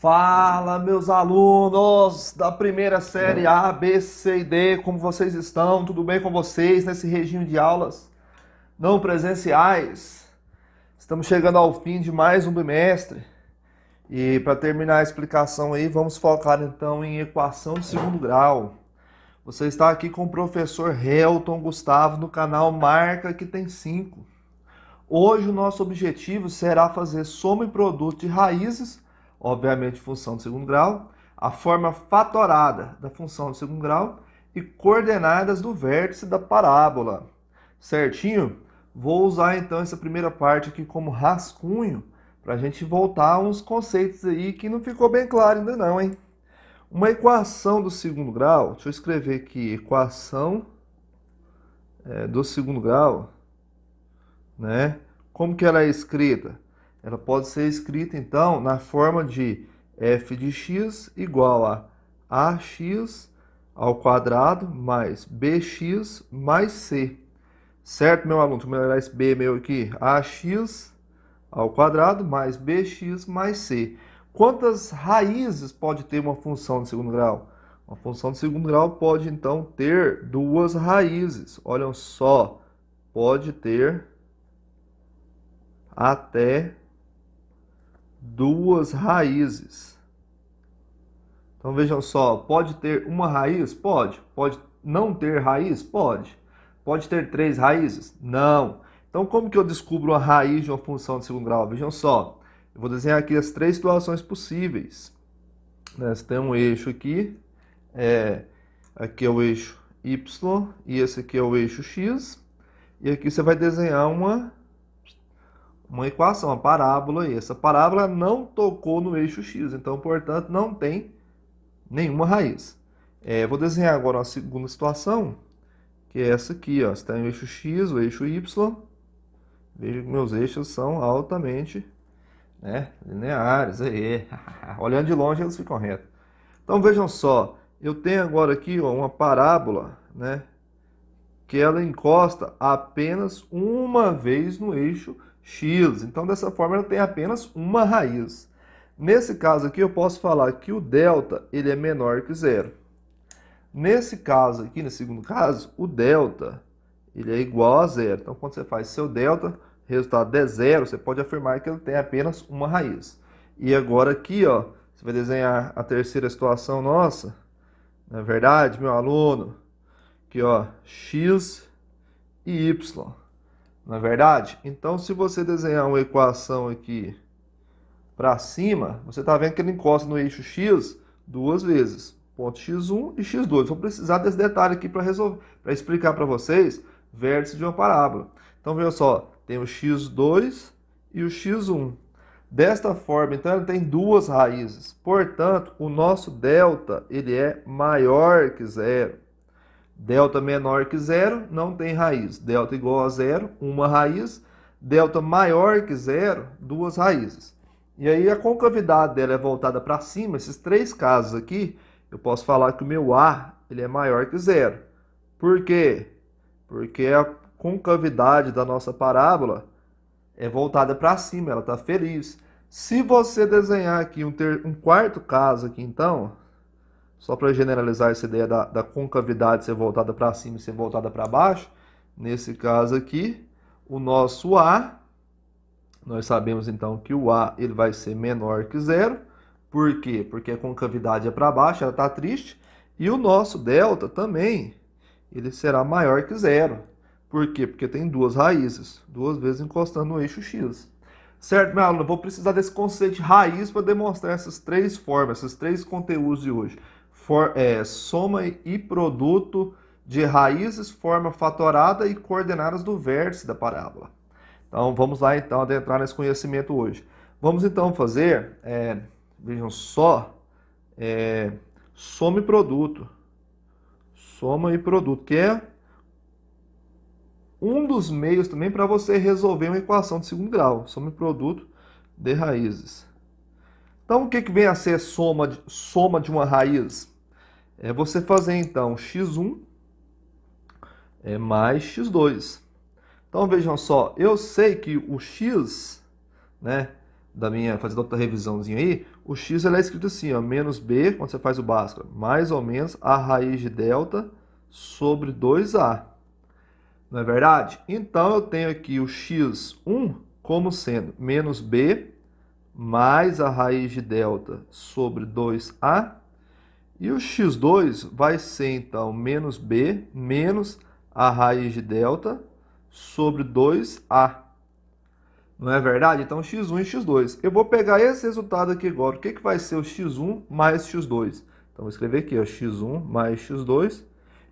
Fala, meus alunos da primeira série A, B, C e D, como vocês estão? Tudo bem com vocês nesse regime de aulas não presenciais? Estamos chegando ao fim de mais um bimestre e para terminar a explicação aí, vamos focar então em equação de segundo grau. Você está aqui com o professor Helton Gustavo no canal Marca que tem 5. Hoje o nosso objetivo será fazer soma e produto de raízes, obviamente função de segundo grau, a forma fatorada da função de segundo grau e coordenadas do vértice da parábola. Certinho? Vou usar então essa primeira parte aqui como rascunho para a gente voltar a uns conceitos aí que não ficou bem claro ainda não, hein? Uma equação do segundo grau, deixa eu escrever aqui, equação do segundo grau, né? Como que ela é escrita? Ela pode ser escrita, então, na forma de f de x igual a ax ao quadrado mais bx mais c. Certo, meu aluno? Vou melhorar esse b meu aqui. Ax ao quadrado mais bx mais c. Quantas raízes pode ter uma função de segundo grau? Uma função de segundo grau pode, então, ter duas raízes. Olhem só, pode ter até duas raízes. Então vejam só, pode ter uma raiz? Pode. Pode não ter raiz? Pode. Pode ter três raízes? Não. Então como que eu descubro a raiz de uma função de segundo grau? Vejam só, eu vou desenhar aqui as três situações possíveis. Você tem um eixo aqui, aqui é o eixo y e esse aqui é o eixo x. E aqui você vai desenhar uma equação, uma parábola, e essa parábola não tocou no eixo x, então, portanto, não tem nenhuma raiz. Vou desenhar agora uma segunda situação, que é essa aqui, ó. Você tem o eixo x, o eixo y. Veja que meus eixos são altamente, lineares. Aí. Olhando de longe, eles ficam retos. Então, vejam só, eu tenho agora aqui, ó, uma parábola, que ela encosta apenas uma vez no eixo x. Então, dessa forma, ela tem apenas uma raiz. Nesse caso aqui, eu posso falar que o delta ele é menor que zero. Nesse caso aqui, no segundo caso, o delta ele é igual a zero. Então, quando você faz seu delta, o resultado é zero, você pode afirmar que ele tem apenas uma raiz. E agora aqui, ó, você vai desenhar a terceira situação nossa. Na verdade, meu aluno, aqui, ó, x e y. Não é verdade? Então, se você desenhar uma equação aqui para cima, você está vendo que ele encosta no eixo x duas vezes. Ponto x1 e x2. Vou precisar desse detalhe aqui para resolver, para explicar para vocês vértice de uma parábola. Então, veja só, tem o x2 e o x1. Desta forma, então, ele tem duas raízes. Portanto, o nosso delta ele é maior que zero. Delta menor que zero, não tem raiz. Delta igual a zero, uma raiz. Delta maior que zero, duas raízes. E aí a concavidade dela é voltada para cima. Esses três casos aqui, eu posso falar que o meu A ele é maior que zero. Por quê? Porque a concavidade da nossa parábola é voltada para cima, ela está feliz. Se você desenhar aqui um quarto caso aqui, então, só para generalizar essa ideia da concavidade ser voltada para cima e ser voltada para baixo, nesse caso aqui, o nosso A, nós sabemos então que o A ele vai ser menor que zero. Por quê? Porque a concavidade é para baixo, ela está triste. E o nosso delta também, ele será maior que zero. Por quê? Porque tem duas raízes, duas vezes encostando no eixo x. Certo, meu aluno? Eu vou precisar desse conceito de raiz para demonstrar essas três formas, esses três conteúdos de hoje. Soma e produto de raízes, forma fatorada e coordenadas do vértice da parábola. Então, vamos lá, então, adentrar nesse conhecimento hoje. Vamos, então, fazer, vejam só, soma e produto. Soma e produto, que é um dos meios também para você resolver uma equação de segundo grau. Soma e produto de raízes. Então, o que vem a ser soma de uma raiz? É você fazer, então, x1 mais x2. Então, vejam só, eu sei que o x, fazer outra revisãozinha aí, o x ele é escrito assim, ó, menos b, quando você faz o Bhaskara, mais ou menos a raiz de delta sobre 2a. Não é verdade? Então, eu tenho aqui o x1 como sendo menos b mais a raiz de delta sobre 2a. E o x2 vai ser, então, menos b menos a raiz de delta sobre 2a. Não é verdade? Então, x1 e x2. Eu vou pegar esse resultado aqui agora. O que vai ser o x1 mais x2? Então, vou escrever aqui, ó, x1 mais x2.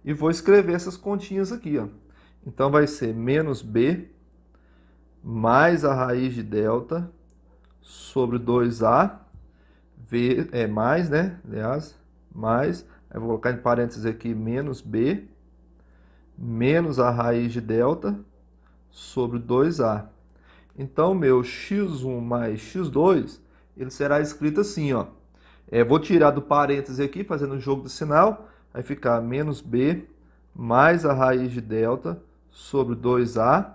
E vou escrever essas continhas aqui, ó. Então, vai ser menos b mais a raiz de delta sobre 2a. Mais, né? Aliás, mais. Aí vou colocar em parênteses aqui, menos b menos a raiz de delta sobre 2a. Então, meu x1 mais x2, ele será escrito assim, ó. Vou tirar do parênteses aqui, fazendo o jogo do sinal. Vai ficar menos b mais a raiz de delta sobre 2a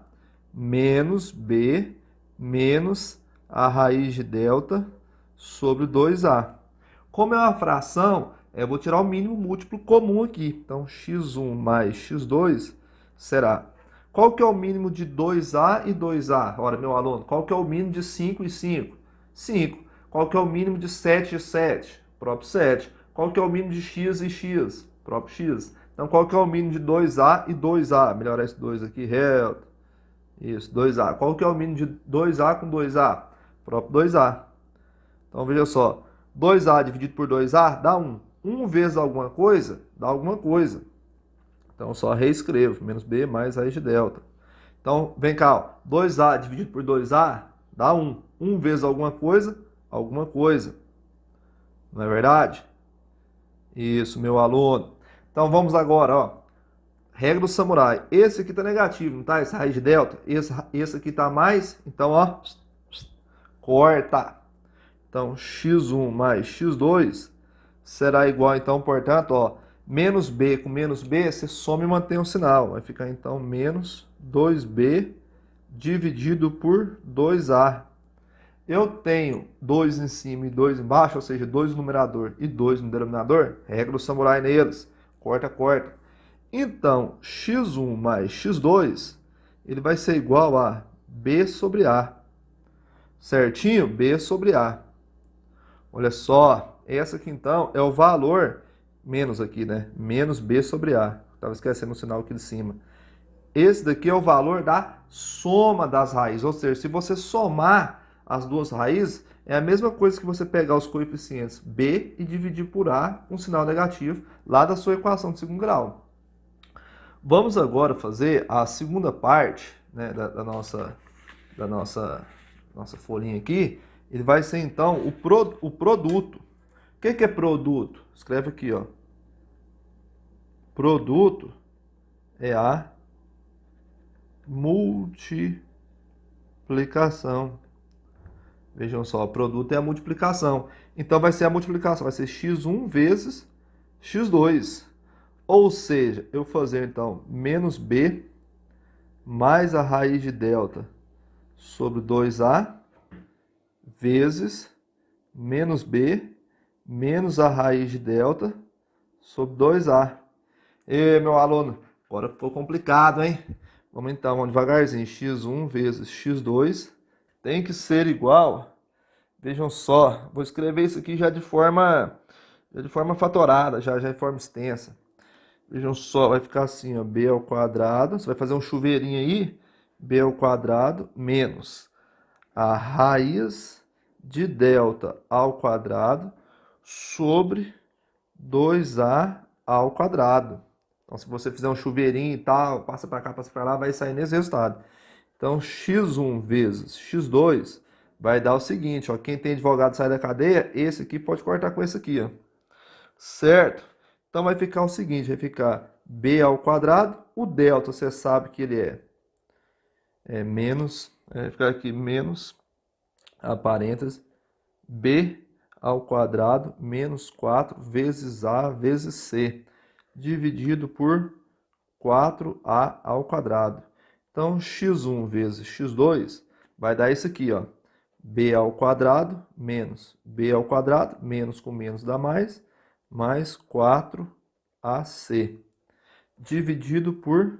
menos b menos a raiz de delta sobre 2a. Como é uma fração, eu vou tirar o mínimo múltiplo comum aqui. Então, x1 mais x2 será... Qual que é o mínimo de 2a e 2a? Ora, meu aluno, qual que é o mínimo de 5 e 5? 5. Qual que é o mínimo de 7 e 7? Próprio 7. Qual que é o mínimo de x e x? Próprio x. Então, qual que é o mínimo de 2a e 2a? Melhorar esse 2 aqui, reto. Isso, 2a. Qual que é o mínimo de 2a com 2a? Próprio 2a. Então, veja só. 2a dividido por 2a dá 1. 1 vezes alguma coisa, dá alguma coisa. Então, só reescrevo. Menos b mais raiz de delta. Então, vem cá. Ó. 2a dividido por 2a dá 1. 1 vezes alguma coisa, alguma coisa. Não é verdade? Isso, meu aluno. Então, vamos agora, ó. Regra do samurai. Esse aqui tá negativo, não tá? Essa raiz de delta. Esse aqui tá mais. Então, ó. Corta. Então, x1 mais x2 será igual, então, portanto, ó, menos b com menos b, você soma e mantém o sinal. Vai ficar, então, menos 2b dividido por 2a. Eu tenho 2 em cima e 2 embaixo, ou seja, 2 no numerador e 2 no denominador. Regra do samurai neles. Corta, corta. Então, x1 mais x2, ele vai ser igual a b sobre a. Certinho? B sobre a. Olha só, essa aqui então é o valor, menos aqui, né? Menos b sobre a. Estava esquecendo o sinal aqui de cima. Esse daqui é o valor da soma das raízes. Ou seja, se você somar as duas raízes, é a mesma coisa que você pegar os coeficientes b e dividir por a com sinal negativo lá da sua equação de segundo grau. Vamos agora fazer a segunda parte, né, da nossa folhinha aqui. Ele vai ser, então, o produto. O que é produto? Escreve aqui, ó. Produto é a multiplicação. Vejam só, produto é a multiplicação. Então, vai ser a multiplicação. Vai ser x1 vezes x2. Ou seja, eu fazer, então, menos b mais a raiz de delta sobre 2a vezes menos b menos a raiz de delta sobre 2a. E meu aluno, agora ficou complicado, hein? Vamos então, vamos devagarzinho. x1 vezes x2 tem que ser igual. Vejam só, vou escrever isso aqui já de forma fatorada, já em forma extensa. Vejam só, vai ficar assim, ó, b ao quadrado. Você vai fazer um chuveirinho aí, b ao quadrado menos a raiz de delta ao quadrado sobre 2a ao quadrado. Então, se você fizer um chuveirinho e tal, passa para cá, passa para lá, vai sair nesse resultado. Então, x1 vezes x2 vai dar o seguinte, ó, quem tem advogado sai da cadeia, esse aqui pode cortar com esse aqui, ó. Certo? Então, vai ficar o seguinte, vai ficar b ao quadrado, o delta você sabe que ele é menos, vai ficar aqui menos, a parêntese, b ao quadrado menos 4 vezes a vezes c, dividido por 4a ao quadrado. Então, x1 vezes x2 vai dar isso aqui, ó, b ao quadrado menos b ao quadrado, menos com menos dá mais 4ac, dividido por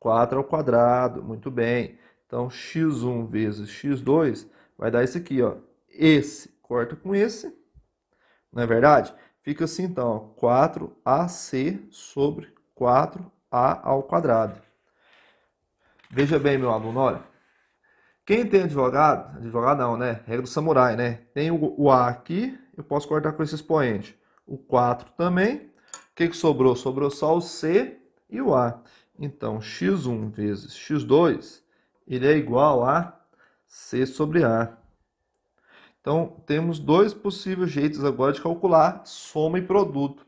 4 ao quadrado, muito bem. Então, x1 vezes x2 vai dar isso aqui, ó. Esse corta com esse, não é verdade? Fica assim, então, ó, 4ac sobre 4a ao quadrado. Veja bem, meu aluno, olha. Quem tem advogado não, né? Regra do samurai, né? Tem o a aqui, eu posso cortar com esse expoente. O 4 também. O que sobrou? Sobrou só o c e o a. Então, x1 vezes x2, ele é igual a c sobre a. Então, temos dois possíveis jeitos agora de calcular soma e produto.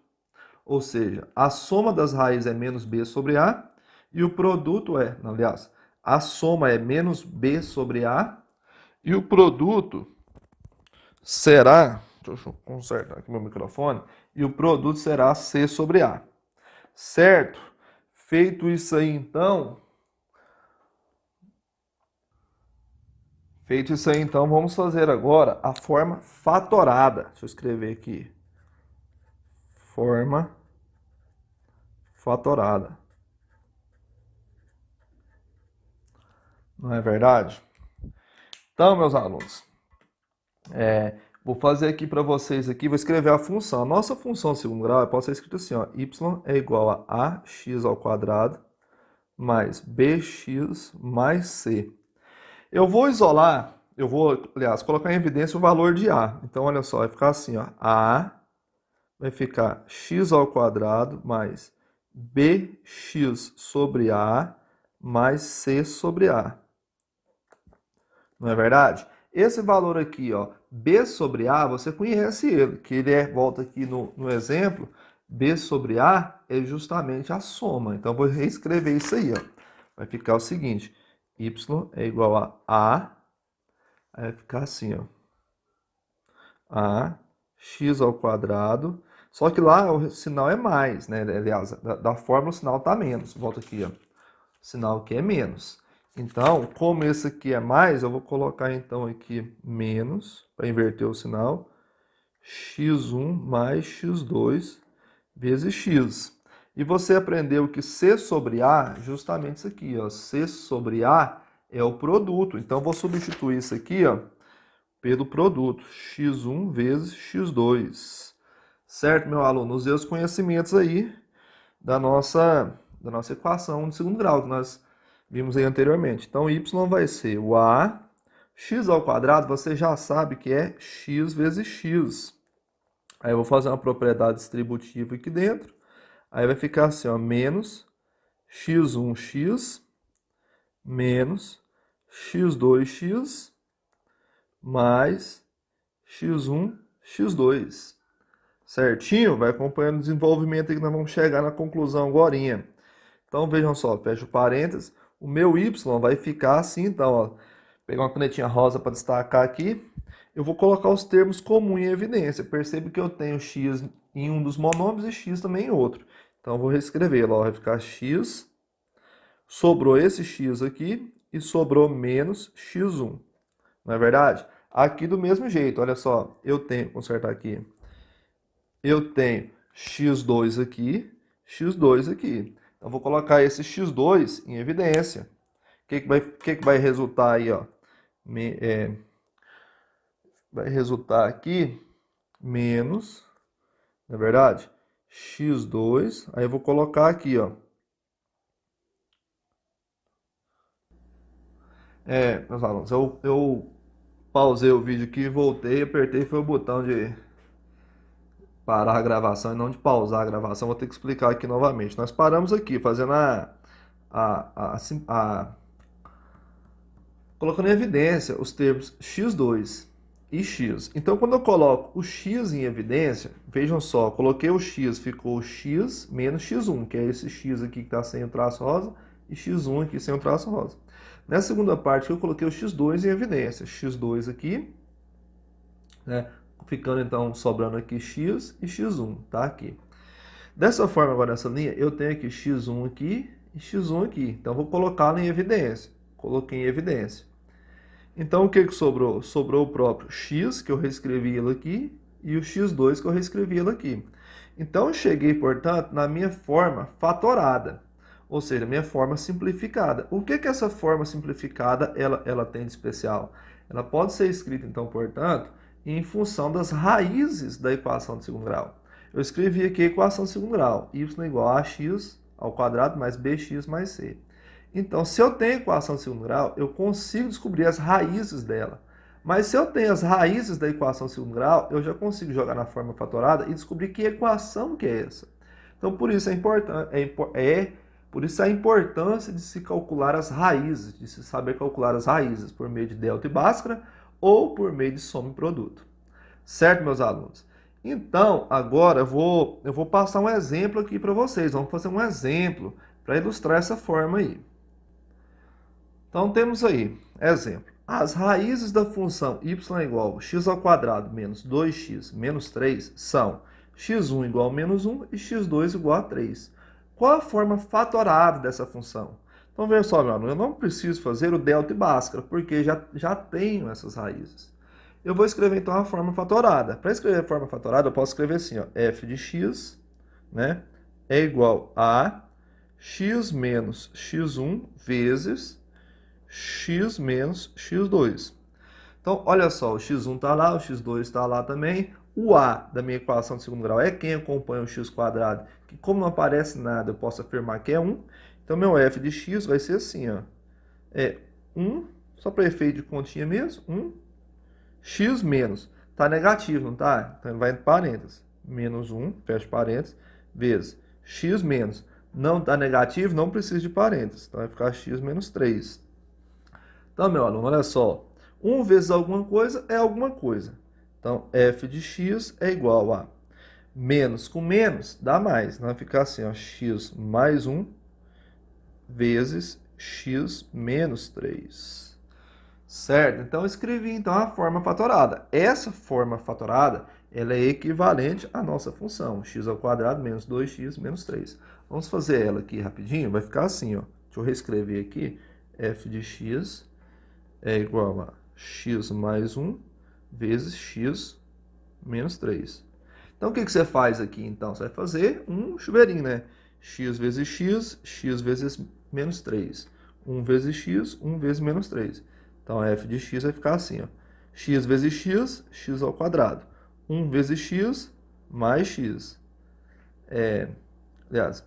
Ou seja, a soma das raízes é menos b sobre a e o produto aliás, a soma é menos b sobre a e o produto será, deixa eu consertar aqui meu microfone, e o produto será c sobre a. Certo? Feito isso aí, então, vamos fazer agora a forma fatorada. Deixa eu escrever aqui. Forma fatorada. Não é verdade? Então, meus alunos, vou fazer aqui para vocês aqui, vou escrever a função. A nossa função de segundo grau pode ser escrita assim, ó, y é igual a ax ao quadrado mais bx mais c. Eu vou isolar, aliás, colocar em evidência o valor de a. Então, olha só, vai ficar assim, ó, a vai ficar x ao quadrado mais bx sobre a mais c sobre a. Não é verdade? Esse valor aqui, ó, b sobre a, você conhece ele, que ele volta aqui no exemplo, b sobre a é justamente a soma. Então, vou reescrever isso aí, ó. Vai ficar o seguinte, y é igual a vai ficar assim, ó, a x ao quadrado, só que lá o sinal é mais, né? Aliás, da fórmula o sinal tá menos. Volta aqui, ó. O sinal aqui é menos. Então, como esse aqui é mais, eu vou colocar então aqui menos, para inverter o sinal, x1 mais x2 vezes x. E você aprendeu que c sobre a, justamente isso aqui, ó, c sobre a é o produto. Então, vou substituir isso aqui, ó, pelo produto, x1 vezes x2. Certo, meu aluno? Usei os conhecimentos aí da nossa equação de segundo grau, que nós vimos aí anteriormente. Então, y vai ser o a, x ao quadrado, você já sabe que é x vezes x. Aí eu vou fazer uma propriedade distributiva aqui dentro. Aí vai ficar assim, ó, menos x1x menos x2x mais x1, x2. Certinho? Vai acompanhando o desenvolvimento aí que nós vamos chegar na conclusão agora. Então, vejam só, fecha o parênteses. O meu y vai ficar assim, então, ó. Pegar uma canetinha rosa para destacar aqui. Eu vou colocar os termos comuns em evidência. Percebe que eu tenho x em um dos monômios e x também em outro. Então, eu vou reescrevê-lo. Vai ficar x, sobrou esse x aqui e sobrou menos x1. Não é verdade? Aqui do mesmo jeito, olha só. Eu tenho, vou consertar aqui. Eu tenho x2 aqui, x2 aqui. Então, vou colocar esse x2 em evidência. O que vai resultar aí, ó? Vai resultar aqui menos, não é verdade? x2, aí eu vou colocar aqui, ó. Meus alunos, eu pausei o vídeo aqui, voltei, apertei, foi o botão de parar a gravação e não de pausar a gravação. Vou ter que explicar aqui novamente. Nós paramos aqui, fazendo colocando em evidência os termos x2 e x. Então, quando eu coloco o x em evidência, vejam só, coloquei o x, ficou x menos x1, que é esse x aqui que está sem o traço rosa, e x1 aqui sem o traço rosa. Nessa segunda parte, eu coloquei o x2 em evidência. x2 aqui, né? Ficando, então, sobrando aqui x e x1, tá? Aqui. Dessa forma, agora, nessa linha, eu tenho aqui x1 aqui e x1 aqui. Então, vou colocá-lo em evidência. Coloquei em evidência. Então, o que que sobrou? Sobrou o próprio x, que eu reescrevi ele aqui, e o x2, que eu reescrevi ele aqui. Então, eu cheguei, portanto, na minha forma fatorada, ou seja, minha forma simplificada. O que que essa forma simplificada ela tem de especial? Ela pode ser escrita, então, portanto, em função das raízes da equação de segundo grau. Eu escrevi aqui a equação de segundo grau, y igual a x ao quadrado mais bx mais c. Então, se eu tenho a equação de segundo grau, eu consigo descobrir as raízes dela. Mas se eu tenho as raízes da equação de segundo grau, eu já consigo jogar na forma fatorada e descobrir que equação que é essa. Então, por isso por isso a importância de se calcular as raízes, de se saber calcular as raízes por meio de delta e bhaskara ou por meio de soma e produto. Certo, meus alunos? Então, agora eu vou passar um exemplo aqui para vocês. Vamos fazer um exemplo para ilustrar essa forma aí. Então, temos aí, exemplo. As raízes da função y igual a x ao quadrado menos 2x menos 3 são x1 igual a menos 1 e x2 igual a 3. Qual a forma fatorada dessa função? Então, veja só, meu aluno, eu não preciso fazer o delta e bhaskara, porque já tenho essas raízes. Eu vou escrever, então, a forma fatorada. Para escrever a forma fatorada, eu posso escrever assim, ó, f de x, né, é igual a x menos x1 vezes x menos x2. Então, olha só, o x1 está lá, o x2 está lá também. O a da minha equação de segundo grau é quem acompanha o x quadrado, que como não aparece nada, eu posso afirmar que é 1. Então, meu f de x vai ser assim, ó, é 1, só para efeito de continha mesmo, 1, x menos, está negativo, não está? Então, ele vai entre parênteses, menos 1, fecha parênteses, vezes x menos, não está negativo, não precisa de parênteses, então vai ficar x menos 3. Então, meu aluno, olha só. 1 vezes alguma coisa é alguma coisa. Então, f de x é igual a menos com menos, dá mais. Então, vai ficar assim, ó, x mais 1 vezes x menos 3. Certo? Então, eu escrevi então, a forma fatorada. Essa forma fatorada ela é equivalente à nossa função, x ao quadrado menos 2x menos 3. Vamos fazer ela aqui rapidinho. Vai ficar assim, ó. Deixa eu reescrever aqui. F de x é igual a x mais 1 vezes x menos 3. Então, o que você faz aqui, então? Você vai fazer um chuveirinho, né? X vezes x, x vezes menos 3. 1 vezes x, 1 vezes menos 3. Então, f de x vai ficar assim, ó. X vezes x, x ao quadrado. 1 vezes x, mais x. Aliás,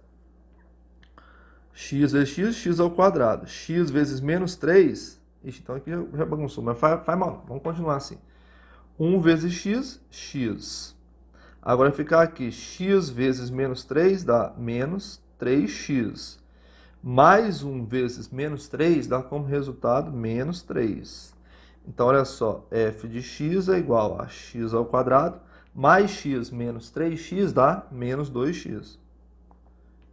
x vezes x, x ao quadrado. X vezes menos 3... Ixi, então aqui já bagunçou, mas faz mal. Vamos continuar assim. 1 vezes x, x. Agora vai ficar aqui, x vezes menos 3 dá menos 3x. Mais 1 vezes menos 3 dá como resultado menos 3. Então, olha só, f de x é igual a x ao quadrado, mais x menos 3x dá menos 2x.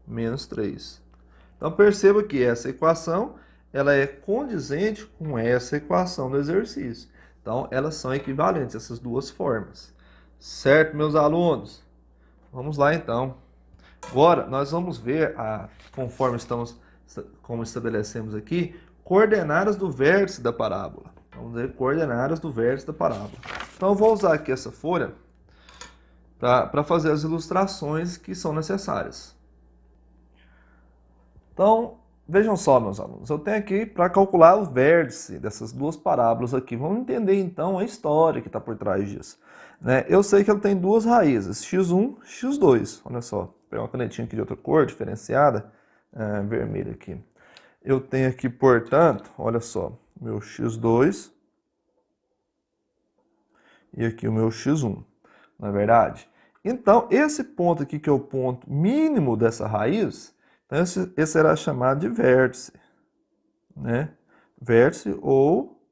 Menos 3. Então, perceba que essa equação ela é condizente com essa equação do exercício. Então, elas são equivalentes, essas duas formas. Certo, meus alunos? Vamos lá, então. Agora, nós vamos ver, conforme como estabelecemos aqui, coordenadas do vértice da parábola. Vamos ver coordenadas do vértice da parábola. Então, eu vou usar aqui essa folha para fazer as ilustrações que são necessárias. Então, vejam só, meus alunos, eu tenho aqui para calcular o vértice dessas duas parábolas aqui. Vamos entender, então, a história que está por trás disso. Né? Eu sei que ele tem duas raízes, x1 e x2. Olha só, vou pegar uma canetinha aqui de outra cor, diferenciada, vermelha aqui. Eu tenho aqui, portanto, olha só, meu x2 e aqui o meu x1, não é verdade? Então, esse ponto aqui, que é o ponto mínimo dessa raiz, então, esse será chamado de vértice, né? Vértice ou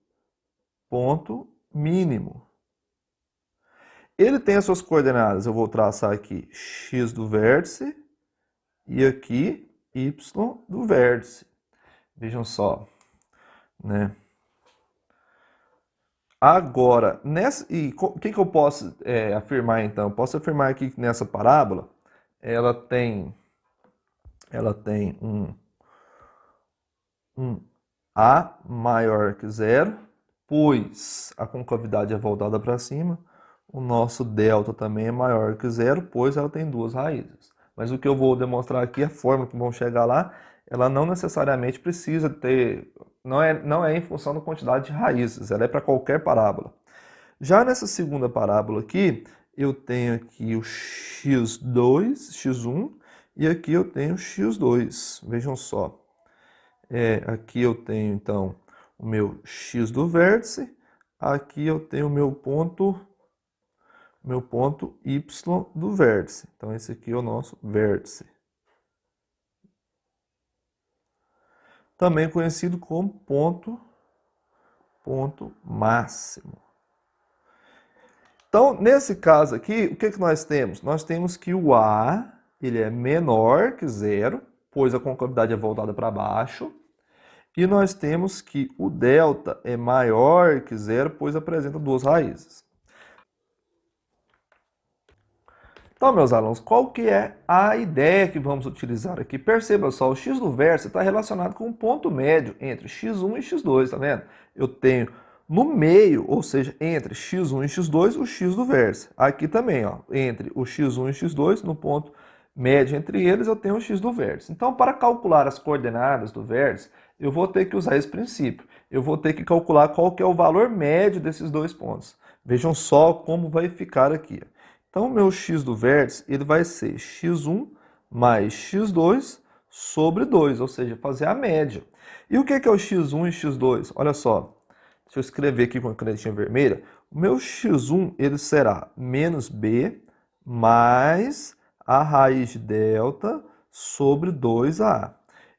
ponto mínimo. Ele tem as suas coordenadas, eu vou traçar aqui x do vértice e aqui y do vértice. Vejam só, né? Agora, o que eu posso afirmar então? Eu posso afirmar aqui que nessa parábola ela tem um A maior que zero pois a concavidade é voltada para cima, o nosso delta também é maior que zero, pois ela tem duas raízes. Mas o que eu vou demonstrar aqui, a fórmula que vamos chegar lá, ela não necessariamente precisa ter, não é em função da quantidade de raízes, ela é para qualquer parábola. Já nessa segunda parábola aqui, eu tenho aqui o x2, x1, e aqui eu tenho o x2. Vejam só. Aqui eu tenho, então, o meu x do vértice. Aqui eu tenho o meu ponto y do vértice. Então, esse aqui é o nosso vértice. Também conhecido como ponto máximo. Então, nesse caso aqui, o que nós temos? Nós temos que o A ele é menor que zero, pois a concavidade é voltada para baixo. E nós temos que o delta é maior que zero, pois apresenta duas raízes. Então, meus alunos, qual que é a ideia que vamos utilizar aqui? Perceba só, o x do vértice está relacionado com o ponto médio entre x1 e x2, tá vendo? Eu tenho no meio, ou seja, entre x1 e x2, o x do vértice. Aqui também, ó, entre o x1 e x2, no ponto médio entre eles, eu tenho o x do vértice. Então, para calcular as coordenadas do vértice, eu vou ter que usar esse princípio. Eu vou ter que calcular qual que é o valor médio desses dois pontos. Vejam só como vai ficar aqui. Então, o meu x do vértice ele vai ser x1 mais x2 sobre 2, ou seja, fazer a média. E o que é o x1 e x2? Olha só, deixa eu escrever aqui com a canetinha vermelha. O meu x1 ele será menos b mais a raiz de delta sobre 2a.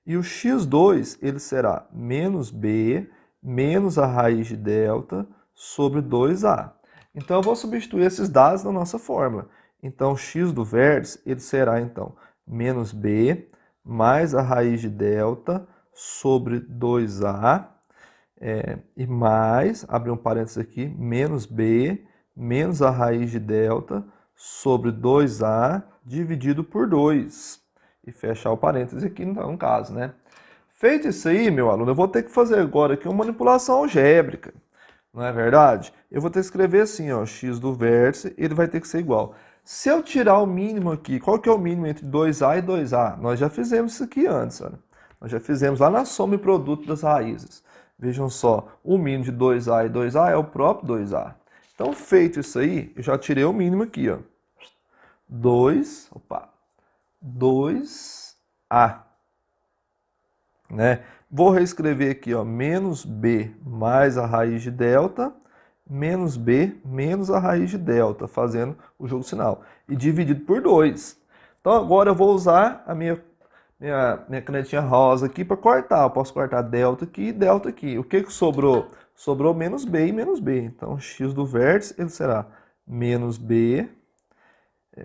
E o x2 ele será menos b menos a raiz de delta sobre 2a. Então, eu vou substituir esses dados na nossa fórmula. Então, x do vértice ele será, então, menos b mais a raiz de delta sobre 2a, e mais, abrir um parênteses aqui, menos b menos a raiz de delta sobre 2a dividido por 2. E fechar o parênteses aqui, então, no caso, né? Feito isso aí, meu aluno, eu vou ter que fazer agora aqui uma manipulação algébrica. Não é verdade? Eu vou ter que escrever assim, ó, x do vértice, ele vai ter que ser igual. Se eu tirar o mínimo aqui, qual que é o mínimo entre 2a e 2a? Nós já fizemos isso aqui antes, olha. Nós já fizemos lá na soma e produto das raízes. Vejam só, o mínimo de 2a e 2a é o próprio 2a. Então, feito isso aí, eu já tirei o mínimo aqui, ó. 2a, né? Vou reescrever aqui, ó, menos b mais a raiz de delta, menos b menos a raiz de delta, fazendo o jogo sinal. E dividido por 2. Então agora eu vou usar a minha canetinha rosa aqui para cortar. Eu posso cortar delta aqui e delta aqui. O que sobrou? Sobrou menos b e menos b. Então x do vértice ele será menos b,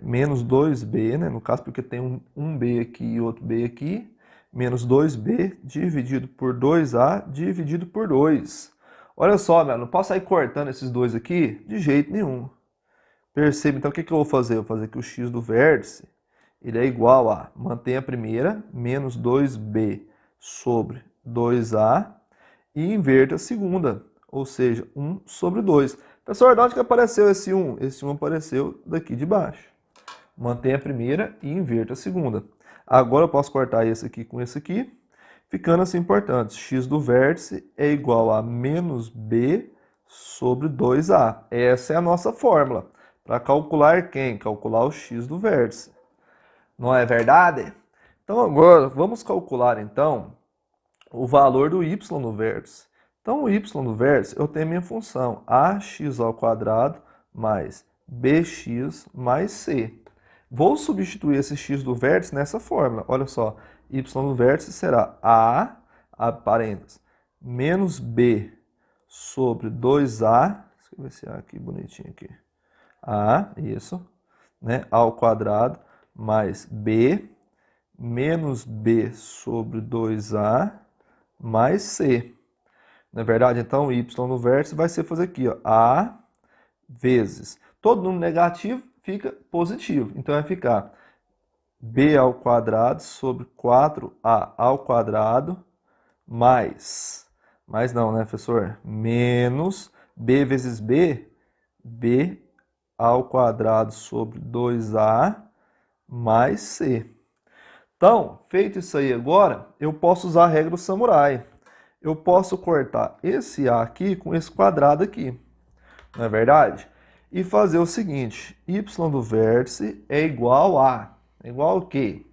menos 2b, né? No caso porque tem um b aqui e outro b aqui, menos 2b dividido por 2a dividido por 2. Olha só, não posso sair cortando esses dois aqui de jeito nenhum. Perceba, então, o que eu vou fazer? Eu vou fazer que o x do vértice ele é igual a, mantém a primeira, menos 2b sobre 2a, e inverta a segunda, ou seja, 1 sobre 2. Pessoal, de onde que apareceu esse 1? Esse 1 apareceu daqui de baixo. Mantém a primeira e inverta a segunda. Agora eu posso cortar esse aqui com esse aqui, ficando assim, portanto, x do vértice é igual a menos b sobre 2a. Essa é a nossa fórmula. Para calcular quem? Calcular o x do vértice. Não é verdade? Então agora, vamos calcular então o valor do y no vértice. Então o y no vértice, eu tenho a minha função ax ao quadrado mais bx mais c. Vou substituir esse x do vértice nessa fórmula. Olha só, y do vértice será parênteses, menos b sobre 2a, escrever esse a aqui bonitinho aqui, isso, né, ao quadrado, mais b, menos b sobre 2a, mais c. Na verdade, então, y no vértice vai ser fazer aqui, ó, a vezes, todo número negativo fica positivo. Então, vai ficar b ao quadrado sobre 4a ao quadrado mais Mas não, né, professor? Menos b vezes b, b ao quadrado sobre 2a mais c. Então, feito isso aí agora, eu posso usar a regra do samurai. Eu posso cortar esse a aqui com esse quadrado aqui, não é verdade? E fazer o seguinte, y do vértice é igual a... É igual ao quê?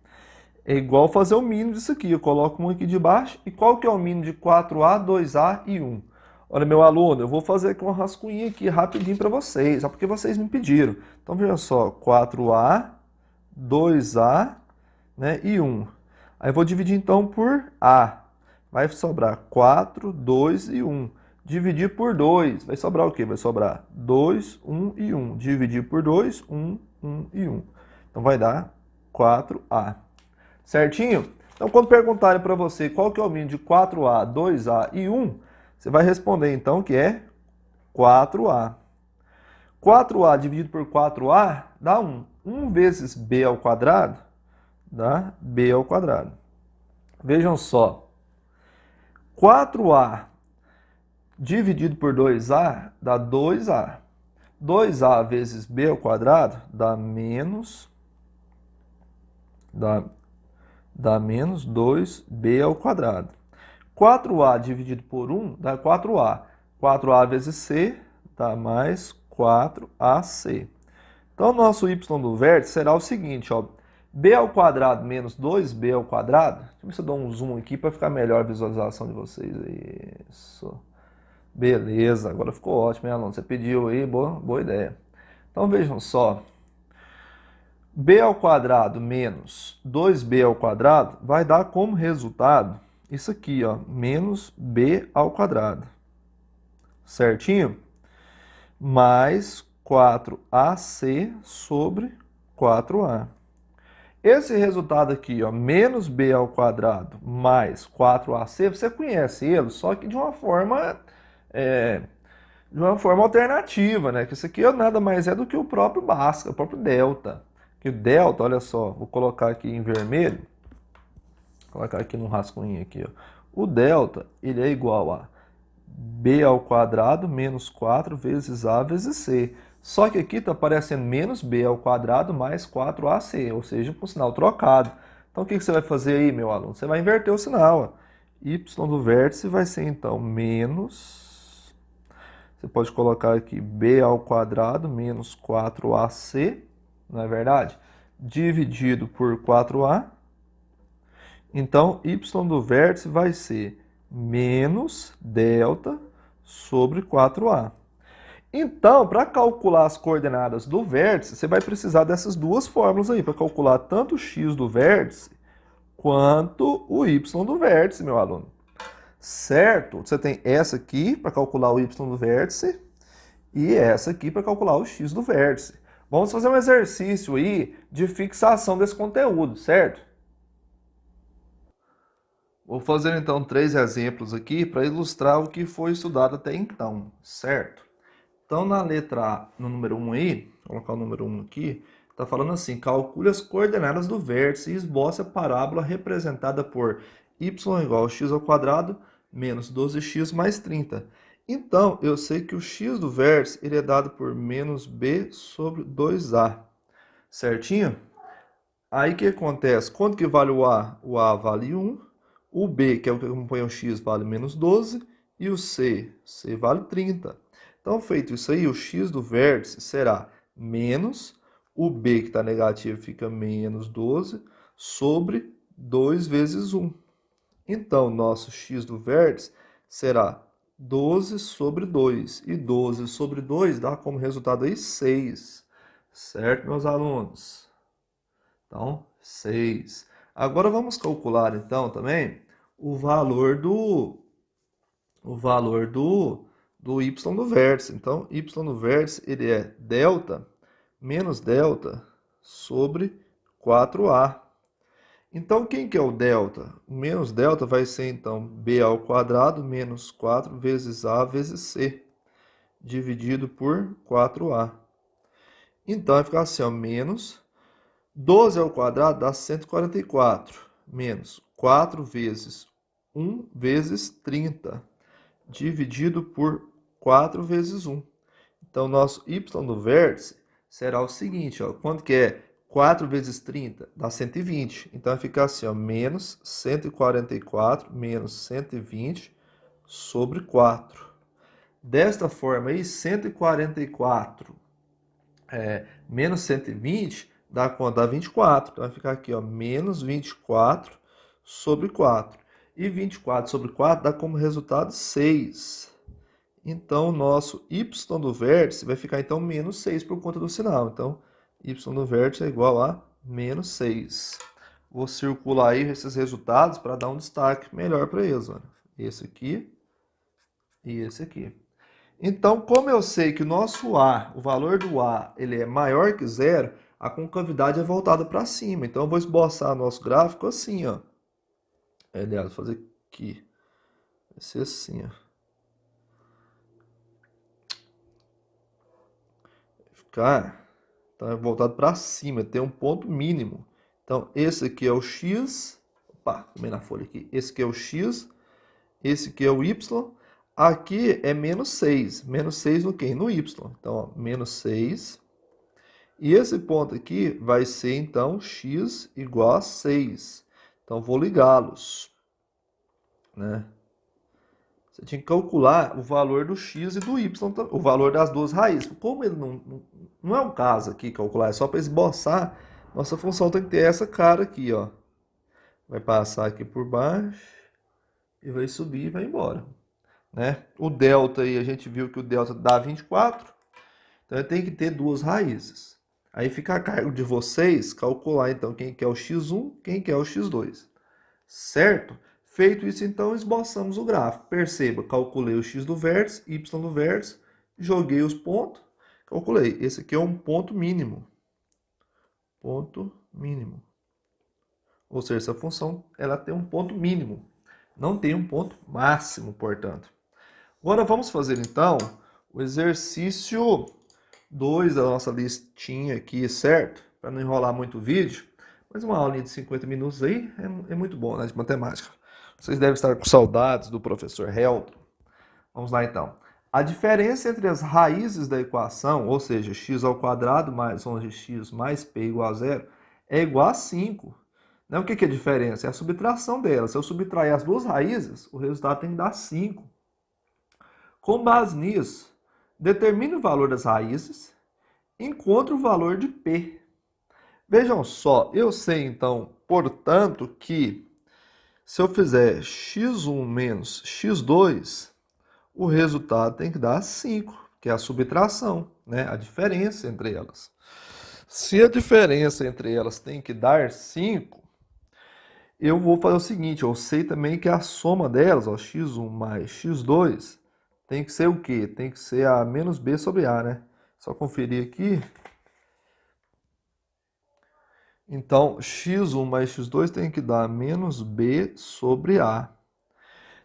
É igual fazer o mínimo disso aqui. Eu coloco um aqui de baixo. E qual que é o mínimo de 4a, 2a e 1? Olha, meu aluno, eu vou fazer aqui uma rascunha aqui rapidinho para vocês, só porque vocês me pediram. Então, veja só, 4a, 2a, né, e 1. Aí eu vou dividir então por a. Vai sobrar 4, 2 e 1. Dividir por 2, vai sobrar o quê? Vai sobrar 2, 1 e 1. Dividir por 2, 1, 1 e 1. Então vai dar 4a. Certinho? Então, quando perguntarem para você qual que é o mínimo de 4a, 2a e 1, você vai responder, então, que é 4a. 4a dividido por 4a dá 1. 1 vezes b ao quadrado dá b ao quadrado. Vejam só. 4a dividido por 2a dá 2a. 2a vezes b ao quadrado dá menos... Dá menos 2b ao quadrado. 4a dividido por 1 dá 4a. 4a vezes c dá mais 4ac. Então, nosso y do vértice será o seguinte, ó, b ao quadrado menos 2b ao quadrado. Deixa eu ver se eu dou um zoom aqui para ficar melhor a visualização de vocês. Isso. Beleza, agora ficou ótimo, hein, aluno? Você pediu aí, boa ideia. Então, vejam só. B ao quadrado menos 2b ao quadrado vai dar como resultado isso aqui, ó, menos b ao quadrado. Certinho? Mais 4ac sobre 4a. Esse resultado aqui, ó, menos b ao quadrado mais 4ac, você conhece ele, só que de uma forma alternativa, né? Que isso aqui nada mais é do que o próprio Bhaskara, o próprio delta. Que o delta, olha só, vou colocar aqui em vermelho, vou colocar aqui no rascunho aqui, ó. O delta, ele é igual a b ao quadrado menos 4 vezes a vezes c. Só que aqui está aparecendo menos b ao quadrado mais 4ac, ou seja, com sinal trocado. Então, o que você vai fazer aí, meu aluno? Você vai inverter o sinal, ó. Y do vértice vai ser, então, menos... Você pode colocar aqui b ao quadrado menos 4ac, não é verdade? Dividido por 4a. Então, y do vértice vai ser menos delta sobre 4a. Então, para calcular as coordenadas do vértice, você vai precisar dessas duas fórmulas aí, para calcular tanto o x do vértice quanto o y do vértice, meu aluno. Certo? Você tem essa aqui para calcular o y do vértice e essa aqui para calcular o x do vértice. Vamos fazer um exercício aí de fixação desse conteúdo, certo? Vou fazer então 3 exemplos aqui para ilustrar o que foi estudado até então, certo? Então, na letra A, no número 1 aí, vou colocar o número 1 aqui, está falando assim, calcule as coordenadas do vértice e esboce a parábola representada por y igual a x ao quadrado menos 12x mais 30. Então, eu sei que o x do vértice ele é dado por menos b sobre 2a, certinho? Aí o que acontece? Quanto que vale o a? O a vale 1, o b, que é o que acompanha o x, vale menos 12, e o c vale 30. Então, feito isso aí, o x do vértice será menos, o b que está negativo fica menos 12, sobre 2 vezes 1. Então, nosso x do vértice será 12 sobre 2. E 12 sobre 2 dá como resultado aí 6. Certo, meus alunos? Então, 6. Agora vamos calcular, então, também o valor do y do vértice. Então, y do vértice ele é delta menos delta sobre 4a. Então, quem que é o delta? O menos delta vai ser, então, b ao quadrado menos 4 vezes a vezes c, dividido por 4a. Então, vai ficar assim, ó, menos 12 ao quadrado dá 144, menos 4 vezes 1 vezes 30. dividido por 4 vezes 1. Então, nosso y do vértice será o seguinte, ó, quanto que é 4 vezes 30? Dá 120. Então, vai ficar assim, ó, menos 144 menos 120 sobre 4. Desta forma aí, 144 menos 120 dá quanto? Dá 24. Então, vai ficar aqui, ó, menos 24 sobre 4. E 24 sobre 4 dá como resultado 6. Então, o nosso y do vértice vai ficar, então, menos 6 por conta do sinal. Então, y do vértice é igual a menos 6. Vou circular aí esses resultados para dar um destaque melhor para eles. Olha. Esse aqui e esse aqui. Então, como eu sei que o nosso A, o valor do A, ele é maior que zero, a concavidade é voltada para cima. Então, eu vou esboçar nosso gráfico assim, ó. Aliás, vou fazer aqui. Vai ser assim, ó. Ficar, então, é voltado para cima, tem um ponto mínimo. Então, esse aqui é o X. Opa, tomei na folha aqui. Esse aqui é o X. Esse aqui é o Y. Aqui é menos 6. Menos 6 no quê? No Y. Então, ó, menos 6. E esse ponto aqui vai ser, então, x igual a 6. Então, vou ligá-los. Né? Você tinha que calcular o valor do x e do y, o valor das duas raízes. Como ele não é um caso aqui calcular, é só para esboçar, nossa função tem que ter essa cara aqui, ó. Vai passar aqui por baixo e vai subir e vai embora. Né? O delta aí, a gente viu que o delta dá 24, então tem que ter duas raízes. Aí fica a cargo de vocês calcular, então, quem que é o x1, quem que é o x2. Certo? Feito isso, então, esboçamos o gráfico. Perceba, calculei o x do vértice, y do vértice, joguei os pontos, calculei. Esse aqui é um ponto mínimo. Ponto mínimo. Ou seja, essa função ela tem um ponto mínimo. Não tem um ponto máximo, portanto. Agora vamos fazer, então, o exercício 2 da nossa listinha aqui, certo? Para não enrolar muito o vídeo. Mas uma aulinha de 50 minutos aí é muito bom, né, de matemática. Vocês devem estar com saudades do professor Helton. Vamos lá, então. A diferença entre as raízes da equação, ou seja, x ao quadrado mais 11x mais p igual a zero, é igual a 5. Né? O que é a diferença? É a subtração delas. Se eu subtrair as duas raízes, o resultado tem que dar 5. Com base nisso, determine o valor das raízes, encontre o valor de P. Vejam só, eu sei então, portanto, que se eu fizer x1 menos x2, o resultado tem que dar 5, que é a subtração, né? A diferença entre elas. Se a diferença entre elas tem que dar 5, eu vou fazer o seguinte, eu sei também que a soma delas, ó, x1 mais x2, tem que ser o quê? Tem que ser a menos b sobre a, né? Só conferir aqui. Então, x1 mais x2 tem que dar menos b sobre a.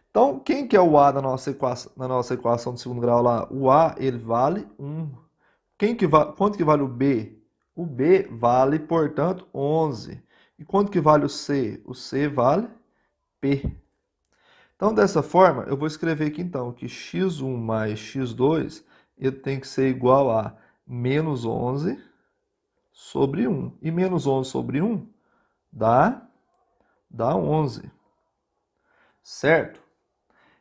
Então, quem que é o a na nossa equação do segundo grau lá? O a, ele vale 1. Quanto que vale o b? O b vale, portanto, 11. E quanto que vale o c? O c vale p. Então, dessa forma, eu vou escrever aqui, então, que x1 mais x2 ele tem que ser igual a menos 11 sobre 1. E menos 11 sobre 1 dá 11. Certo?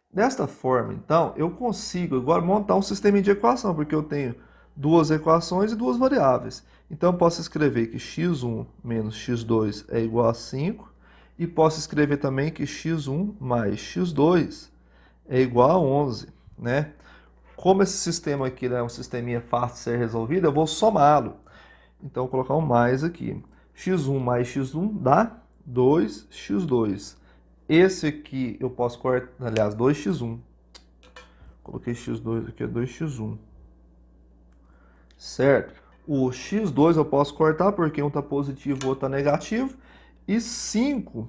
Desta forma, então, eu consigo agora montar um sistema de equação, porque eu tenho duas equações e duas variáveis. Então, eu posso escrever que x1 menos x2 é igual a 5. E posso escrever também que x1 mais x2 é igual a 11. Né? Como esse sistema aqui é um sisteminha fácil de ser resolvido, eu vou somá-lo. Então, vou colocar um mais aqui. x1 mais x1 dá 2x2. Esse aqui eu posso cortar, aliás, 2x1. Coloquei x2 aqui, é 2x1. Certo? O x2 eu posso cortar porque um está positivo e o outro está negativo. E 5,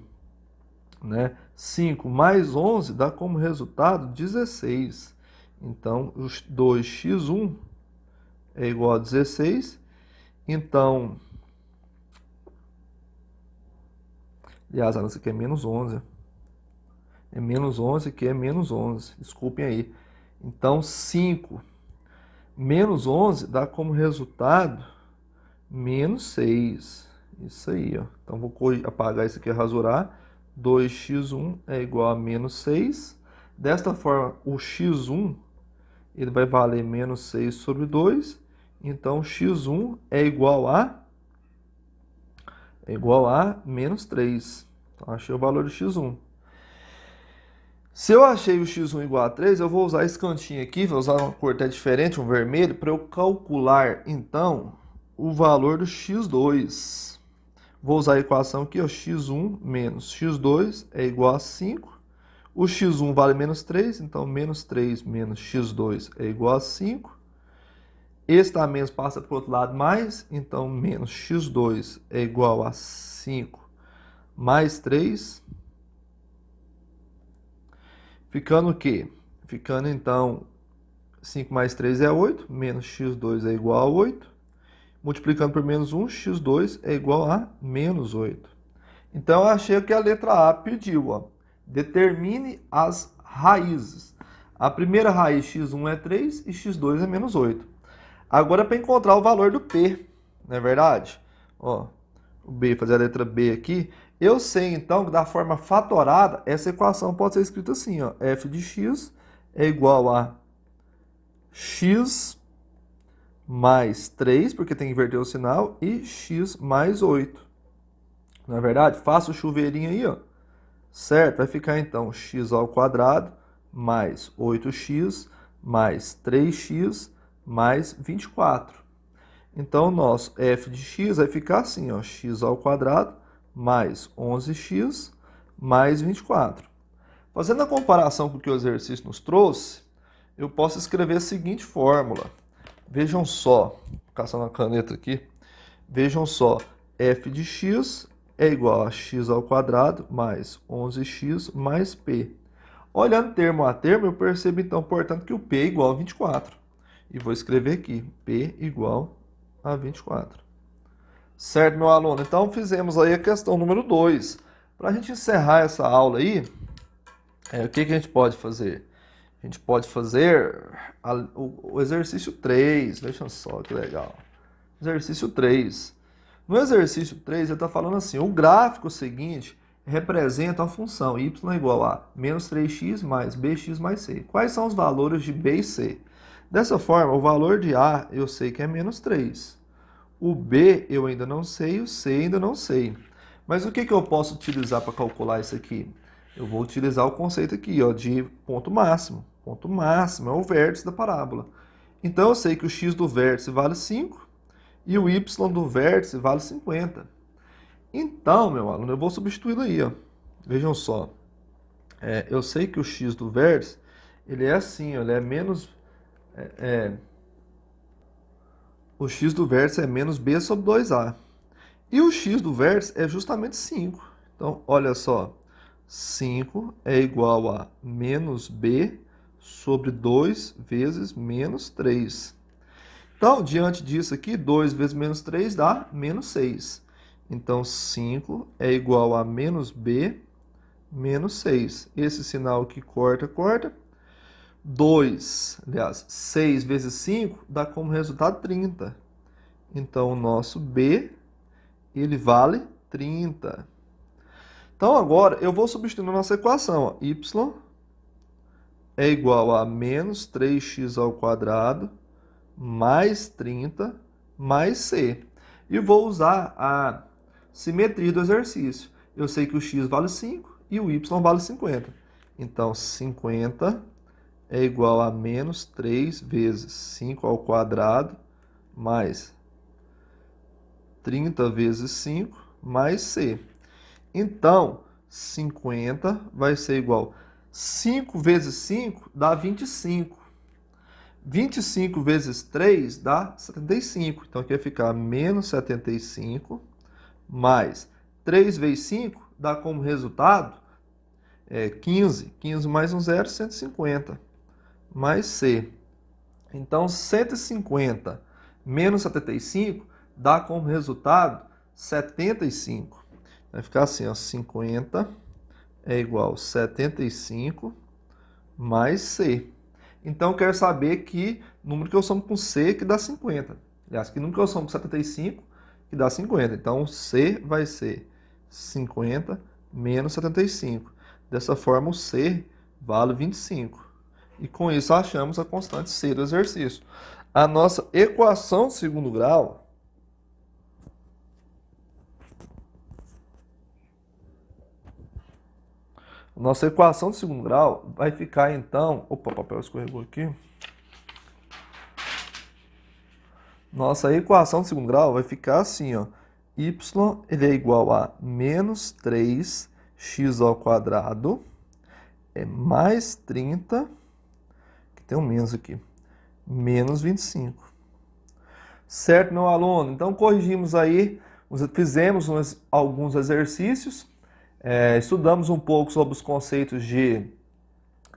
né? 5 mais 11 dá como resultado 16. Então, 2x1 é igual a 16. Então, aliás, essa aqui é menos 11. É menos 11, aqui é menos 11. Desculpem aí. Então, 5 menos 11 dá como resultado menos 6. Isso aí, ó. Então, vou apagar isso aqui e rasurar. 2x1 é igual a menos 6. Desta forma, o x1 ele vai valer menos 6 sobre 2. Então, x1 é igual a menos 3. Então, achei o valor do x1. Se eu achei o x1 igual a 3, eu vou usar esse cantinho aqui, vou usar uma cor até diferente, um vermelho, para eu calcular, então, o valor do x2. Vou usar a equação aqui, ó, x1 menos x2 é igual a 5. O x1 vale menos 3, então menos 3 menos x2 é igual a 5. Esse tá menos passa para o outro lado mais, então menos x2 é igual a 5 mais 3. Ficando o quê? Ficando, então, 5 mais 3 é 8, menos x2 é igual a 8. Multiplicando por menos 1, x2 é igual a menos 8. Então, eu achei o que a letra A pediu, ó. Determine as raízes. A primeira raiz, x1 é 3 e x2 é menos 8. Agora, para encontrar o valor do P, não é verdade? Ó, o B, fazer a letra B aqui. Eu sei, então, que da forma fatorada, essa equação pode ser escrita assim, ó. F de x é igual a x mais 3, porque tem que inverter o sinal, e x mais 8. Não é verdade? Faça o chuveirinho aí, ó. Certo? Vai ficar, então, x ao quadrado mais 8x mais 3x mais 24. Então, o nosso f de x vai ficar assim, ó, x ao quadrado mais 11x mais 24. Fazendo a comparação com o que o exercício nos trouxe, eu posso escrever a seguinte fórmula. Vejam só, vou caçar na caneta aqui. Vejam só, f de x é igual a x ao quadrado mais 11x mais p. Olhando termo a termo, eu percebo então, portanto, que o p é igual a 24. E vou escrever aqui, p igual a 24. Certo, meu aluno? Então, fizemos aí a questão número 2. Para a gente encerrar essa aula aí, o que a gente pode fazer? A gente pode fazer o exercício 3. Veja só que legal. Exercício 3. No exercício 3, ele está falando assim, o gráfico seguinte representa a função y igual a menos 3x mais bx mais c. Quais são os valores de b e c? Dessa forma, o valor de a eu sei que é menos 3. O b eu ainda não sei, o c ainda não sei. Mas o que eu posso utilizar para calcular isso aqui? Eu vou utilizar o conceito aqui, ó, de ponto máximo. Ponto máximo é o vértice da parábola. Então, eu sei que o x do vértice vale 5 e o y do vértice vale 50. Então, meu aluno, eu vou substituí-lo aí, ó. Vejam só. Eu sei que o x do vértice, ele é assim, ó, ele é menos... o x do vértice é menos b sobre 2a. E o x do vértice é justamente 5. Então, olha só. 5 é igual a menos b sobre 2 vezes menos 3. Então, diante disso aqui, 2 vezes menos 3 dá menos 6. Então, 5 é igual a menos b menos 6. Esse sinal aqui corta, corta. 6 vezes 5 dá como resultado 30. Então, o nosso b, ele vale 30. Então, agora, eu vou substituir na nossa equação. Ó. Y é igual a menos 3x ao quadrado mais 30 mais c. E vou usar a simetria do exercício. Eu sei que o x vale 5 e o y vale 50. Então, 50 é igual a menos 3 vezes 5 ao quadrado mais 30 vezes 5 mais c. Então, 50 vai ser igual a 5 vezes 5 dá 25. 25 vezes 3 dá 75. Então, aqui vai ficar menos 75 mais 3 vezes 5 dá como resultado 15. 15 mais um zero, 150. Mais C. Então, 150 menos 75 dá como resultado 75. Vai ficar assim, ó, 50 é igual a 75 mais C. Então, eu quero saber que número que eu somo com C que dá 50. Aliás, que número que eu somo com 75 que dá 50. Então, C vai ser 50 menos 75. Dessa forma, o C vale 25. E com isso, achamos a constante C do exercício. A nossa equação de segundo grau vai ficar então... Opa, o papel escorregou aqui. Nossa equação de segundo grau vai ficar assim, ó. Y ele é igual a menos 3x ao quadrado é mais 30, que tem um menos aqui, menos 25. Certo, meu aluno? Então, corrigimos aí, fizemos alguns exercícios, estudamos um pouco sobre os conceitos de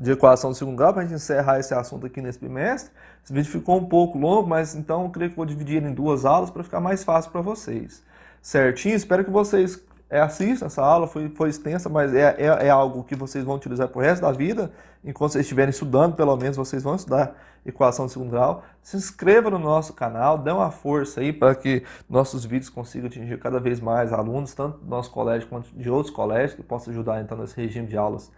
equação de segundo grau, para a gente encerrar esse assunto aqui nesse bimestre. Esse vídeo ficou um pouco longo, mas então eu creio que vou dividir ele em 2 aulas para ficar mais fácil para vocês. Certinho? Espero que vocês assistam essa aula, foi extensa, mas é algo que vocês vão utilizar para o resto da vida. Enquanto vocês estiverem estudando, pelo menos vocês vão estudar equação de segundo grau. Se inscreva no nosso canal, dê uma força aí para que nossos vídeos consigam atingir cada vez mais alunos, tanto do nosso colégio quanto de outros colégios, que possam ajudar então nesse regime de aulas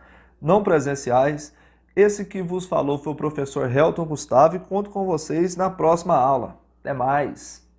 não presenciais. Esse que vos falou foi o professor Helton Gustavo e conto com vocês na próxima aula. Até mais!